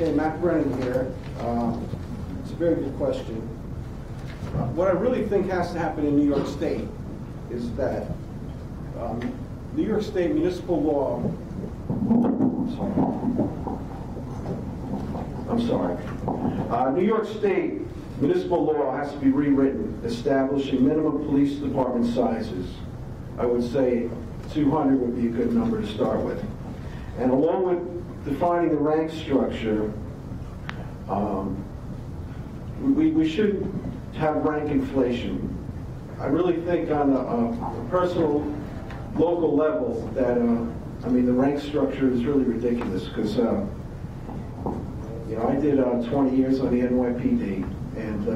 Okay, Matt Brennan here. It's a very good question. What I really think has to happen in New York State is that New York State municipal law. New York State municipal law has to be rewritten, establishing minimum police department sizes. I would say 200 would be a good number to start with. And along with defining the rank structure, we should have rank inflation. I really think on a personal, local level that, the rank structure is really ridiculous because, I did 20 years on the NYPD, and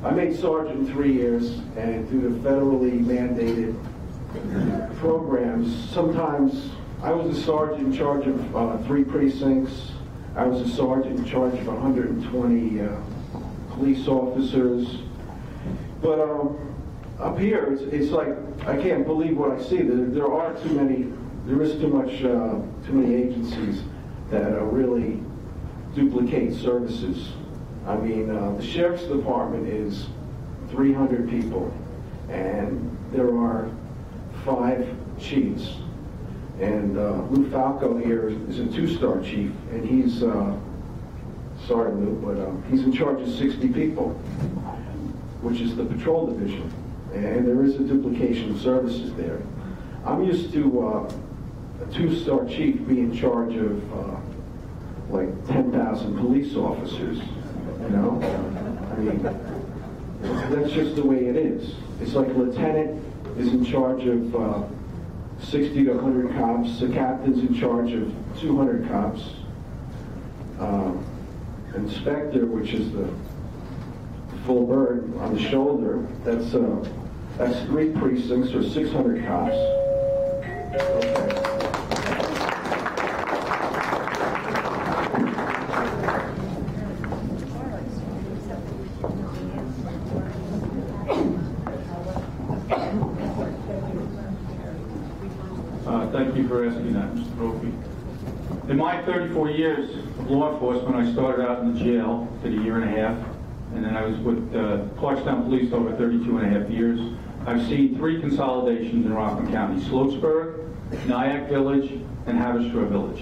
I made sergeant 3 years, and due to federally mandated programs, sometimes I was a sergeant in charge of 3 precincts. I was a sergeant in charge of 120 police officers. But up here, it's like I can't believe what I see. There is too many agencies that really duplicate services. The sheriff's department is 300 people, and there are 5 chiefs. And Lou Falco here is a 2-star chief, and he's, sorry Lou, but he's in charge of 60 people, which is the patrol division. And there is a duplication of services there. I'm used to a 2-star chief being in charge of like 10,000 police officers, that's just the way it is. It's like a lieutenant is in charge of 60 to 100 cops, the captain's in charge of 200 cops, inspector, which is the full bird on the shoulder, that's 3 precincts or 600 cops. Okay. Thank you for asking that, Mr. Brophy. In my 34 years of law enforcement, I started out in the jail, did a 1.5 years, and then I was with Clarkstown Police over 32.5 years. I've seen 3 consolidations in Rockland County: Sloatsburg, Nyack Village, and Haverstraw Village.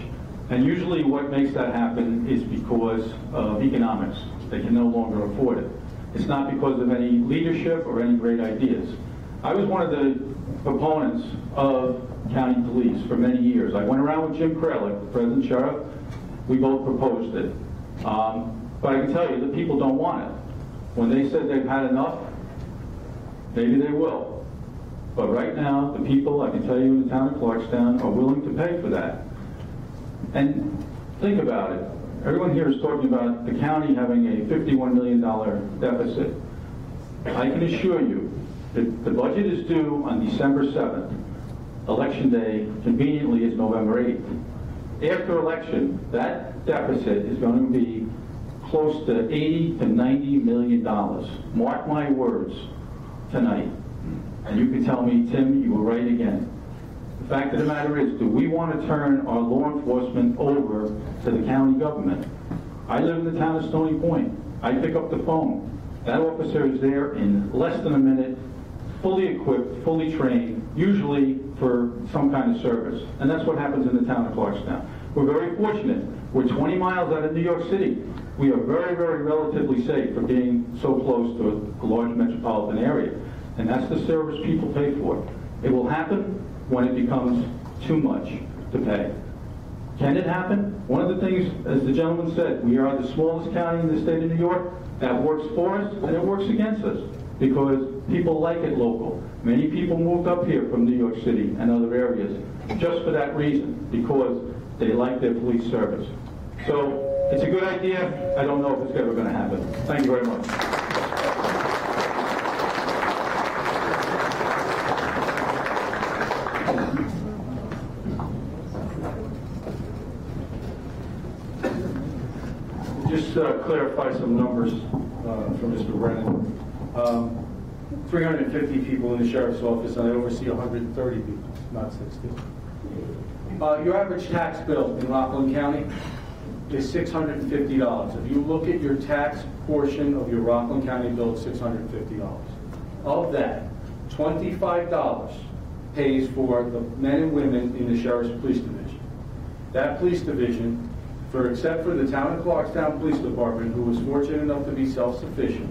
And usually what makes that happen is because of economics. They can no longer afford it. It's not because of any leadership or any great ideas. I was one of the proponents of county police for many years. I went around with Jim Kralik, the present sheriff. We both proposed it. But I can tell you, the people don't want it. When they said they've had enough, maybe they will. But right now, the people, I can tell you, in the town of Clarkstown are willing to pay for that. And think about it. Everyone here is talking about the county having a $51 million deficit. I can assure you that the budget is due on December 7th. Election day, conveniently, is November 8th. After election, that deficit is going to be close to $80 to $90 million. Mark my words tonight. And you can tell me, Tim, you were right again. The fact of the matter is, do we want to turn our law enforcement over to the county government? I live in the town of Stony Point. I pick up the phone. That officer is there in less than a minute, fully equipped, fully trained, usually for some kind of service. And that's what happens in the town of Clarkstown. We're very fortunate. We're 20 miles out of New York City. We are very, very relatively safe for being so close to a large metropolitan area. And that's the service people pay for. It will happen when it becomes too much to pay. Can it happen? One of the things, as the gentleman said, we are the smallest county in the state of New York. That works for us and it works against us because people like it local. Many people moved up here from New York City and other areas just for that reason, because they like their police service. So it's a good idea. I don't know if it's ever going to happen. Thank you very much. Just clarify some numbers from Mr. Brennan. 350 people in the sheriff's office, and I oversee 130 people, not 60. Your average tax bill in Rockland County, is $650. If you look at your tax portion of your Rockland County bill, it's $650. Of that, $25 pays for the men and women in the Sheriff's Police Division. That police division, except for the Town of Clarkstown Police Department, who was fortunate enough to be self-sufficient,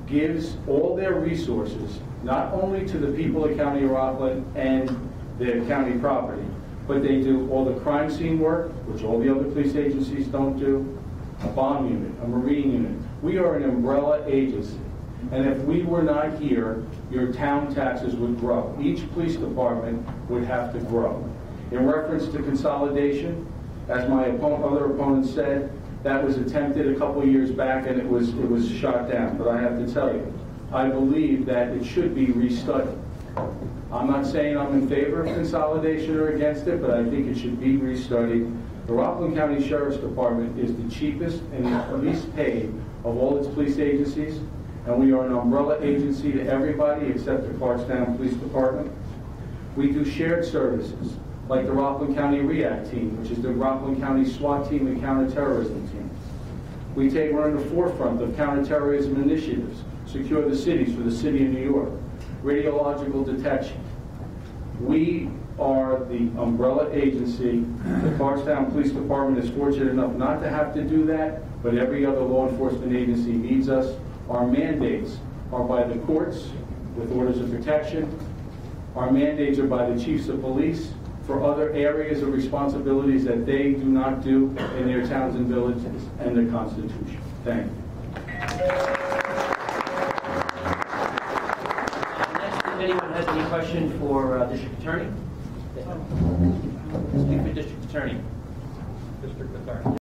gives all their resources not only to the people of County of Rockland and their county property, but they do all the crime scene work, which all the other police agencies don't do, a bomb unit, a marine unit. We are an umbrella agency. And if we were not here, your town taxes would grow. Each police department would have to grow. In reference to consolidation, as my other opponent said, that was attempted a couple of years back and it was shot down. But I have to tell you, I believe that it should be restudied. I'm not saying I'm in favor of consolidation or against it, but I think it should be restudied. The Rockland County Sheriff's Department is the cheapest and the least paid of all its police agencies, and we are an umbrella agency to everybody except the Clarkstown Police Department. We do shared services, like the Rockland County REACT team, which is the Rockland County SWAT team and counterterrorism team. We're in the forefront of counterterrorism initiatives, secure the cities for the city of New York, radiological detection. We are the umbrella agency. The Clarkstown Police Department is fortunate enough not to have to do that, but every other law enforcement agency needs us. Our mandates are by the courts with orders of protection. Our mandates are by the chiefs of police for other areas of responsibilities that they do not do in their towns and villages and the Constitution. Thank you. Next, if anyone has any question for District Attorney? Speak for District Attorney. District Attorney.